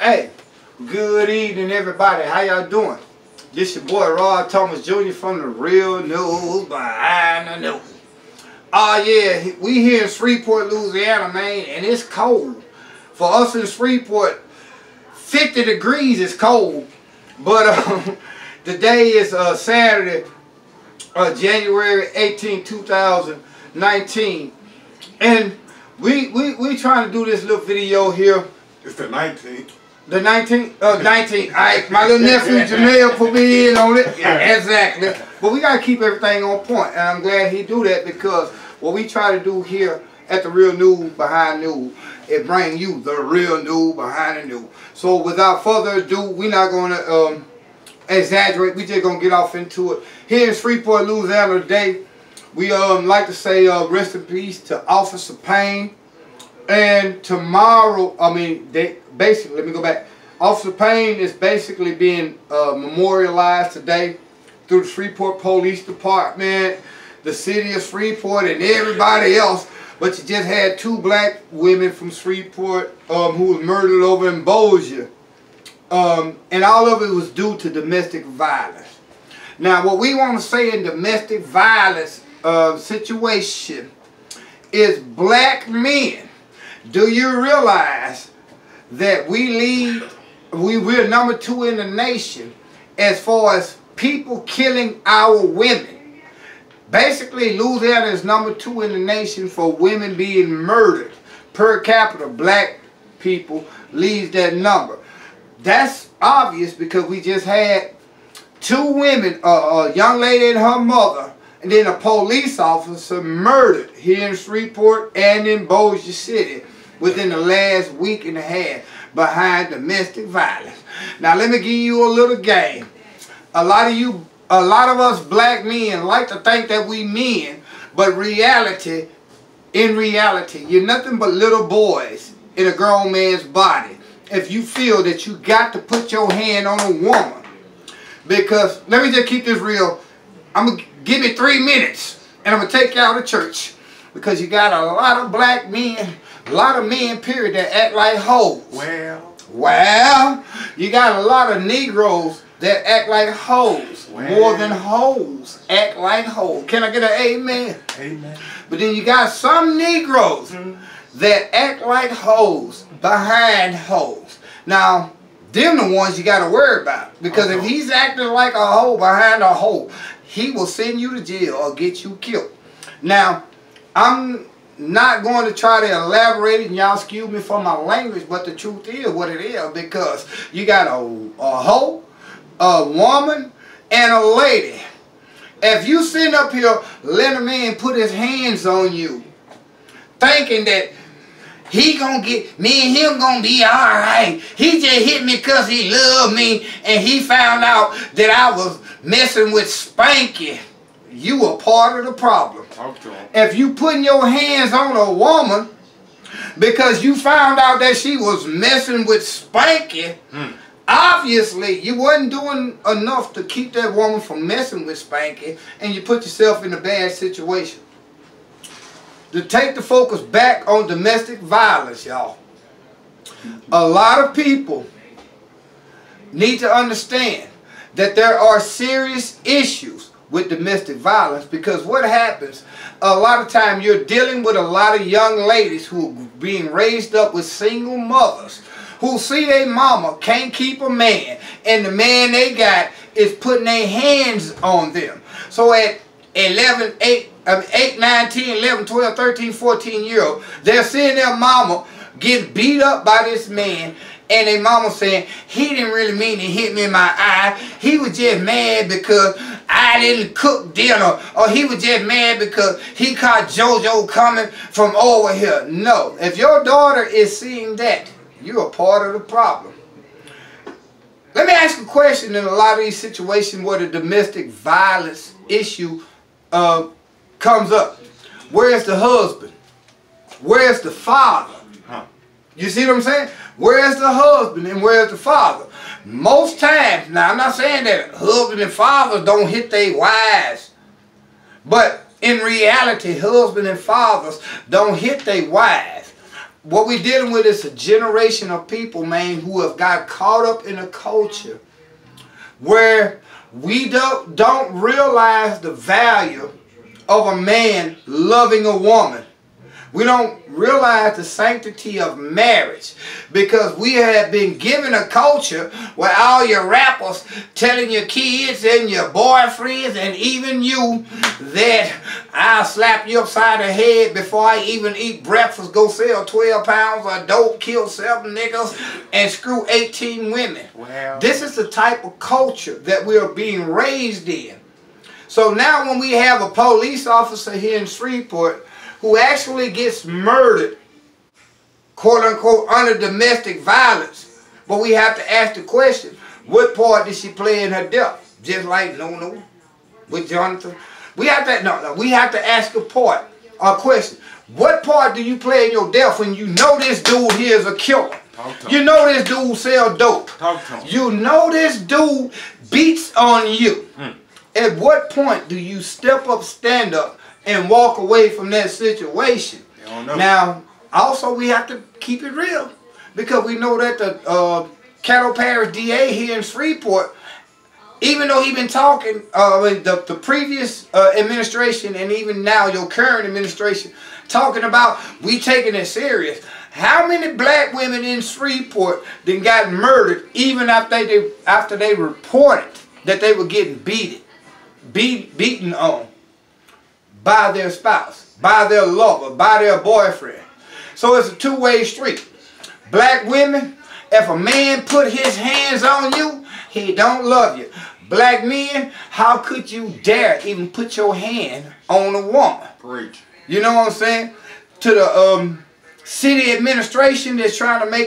Hey, good evening everybody. How y'all doing? This your boy Rod Thomas Jr. from the Real News Behind the News. Oh yeah, we here in Shreveport, Louisiana, man, and it's cold. For us in Shreveport, 50 degrees is cold. But today is Saturday, January 18, 2019. And we trying to do this little video here. It's the 19th. The 19th? 19th. Alright, my little nephew Jamel put me in on it. Yeah, exactly. But we got to keep everything on point. And I'm glad he do that, because what we try to do here at the Real News Behind News, it bring you the real news behind the news. So without further ado, we're not going to exaggerate. We just going to get off into it. Here in Shreveport, Louisiana today, we like to say rest in peace to Officer Payne. And tomorrow, basically, let me go back. Officer Payne is basically being memorialized today through the Shreveport Police Department, the city of Shreveport, and everybody else. But you just had two black women from Shreveport who was murdered over in Bossier. And all of it was due to domestic violence. Now, what we want to say in domestic violence situation is black men. Do you realize that we're number 2 in the nation as far as people killing our women? Basically, Louisiana is number 2 in the nation for women being murdered. Per capita, black people leads that number. That's obvious because we just had 2 women, a young lady and her mother, and then a police officer murdered here in Shreveport and in Bossier City within the last week and a half behind domestic violence. Now let me give you a little game. A lot of us black men like to think that we men, but in reality, you're nothing but little boys in a grown man's body if you feel that you got to put your hand on a woman. Because, let me just keep this real, I'm going to give me 3 minutes and I'm going to take you out of church. Because you got a lot of black men, a lot of men, period, that act like hoes. Well, you got a lot of Negroes that act like hoes. More than hoes act like hoes. Can I get an amen? Amen. But then you got some Negroes that act like hoes behind hoes. Now, them the ones you got to worry about. Because if he's acting like a hoe behind a hoe, he will send you to jail or get you killed. Now, I'm not going to try to elaborate it, and y'all excuse me for my language, but the truth is what it is, because you got a hoe, a woman, and a lady. If you sitting up here letting a man put his hands on you, thinking that he gonna get, me and him gonna be alright, he just hit me because he loved me, and he found out that I was messing with Spanky, you are part of the problem. Okay. If you putting your hands on a woman because you found out that she was messing with Spanky, obviously you wasn't doing enough to keep that woman from messing with Spanky, and you put yourself in a bad situation. To take the focus back on domestic violence, y'all, a lot of people need to understand that there are serious issues with domestic violence, because what happens, a lot of time you're dealing with a lot of young ladies who are being raised up with single mothers who see their mama can't keep a man, and the man they got is putting their hands on them. So at 8, 9, 10, 11, 12, 13, 14-year-old, they're seeing their mama get beat up by this man, and their mama saying, he didn't really mean to hit me in my eye. He was just mad because I didn't cook dinner. Or he was just mad because he caught JoJo coming from over here. No. If your daughter is seeing that, you're a part of the problem. Let me ask a question in a lot of these situations where the domestic violence issue comes up. Where's the husband? Where's the father? You see what I'm saying? Where's the husband and where's the father? Most times, now I'm not saying that husband and father don't hit their wives, but in reality, husband and fathers don't hit their wives. what we're dealing with is a generation of people, man, who have got caught up in a culture where we don't realize the value of a man loving a woman. We don't realize the sanctity of marriage because we have been given a culture where all your rappers telling your kids and your boyfriends and even you that I'll slap you upside the head before I even eat breakfast, go sell 12 pounds of dope, kill 7 niggas, and screw 18 women. Wow. This is the type of culture that we are being raised in. So now when we have a police officer here in Shreveport who actually gets murdered, quote unquote, under domestic violence, but we have to ask the question, what part did she play in her death? Just like No with Jonathan. We have to we have to ask a question. What part do you play in your death when you know this dude here is a killer? You know this dude sell dope. You know this dude beats on you. At what point do you step up, stand up, and walk away from that situation? Now, also we have to keep it real because we know that the Caddo Parish DA here in Shreveport, even though he's been talking, the previous administration and even now your current administration, talking about we taking it serious. How many black women in Shreveport then got murdered even after they reported that they were getting beaten on by their spouse, by their lover, by their boyfriend? So it's a two-way street. Black women, if a man put his hands on you, he don't love you. Black men, how could you dare even put your hand on a woman? Preach. You know what I'm saying? To the city administration that's trying to make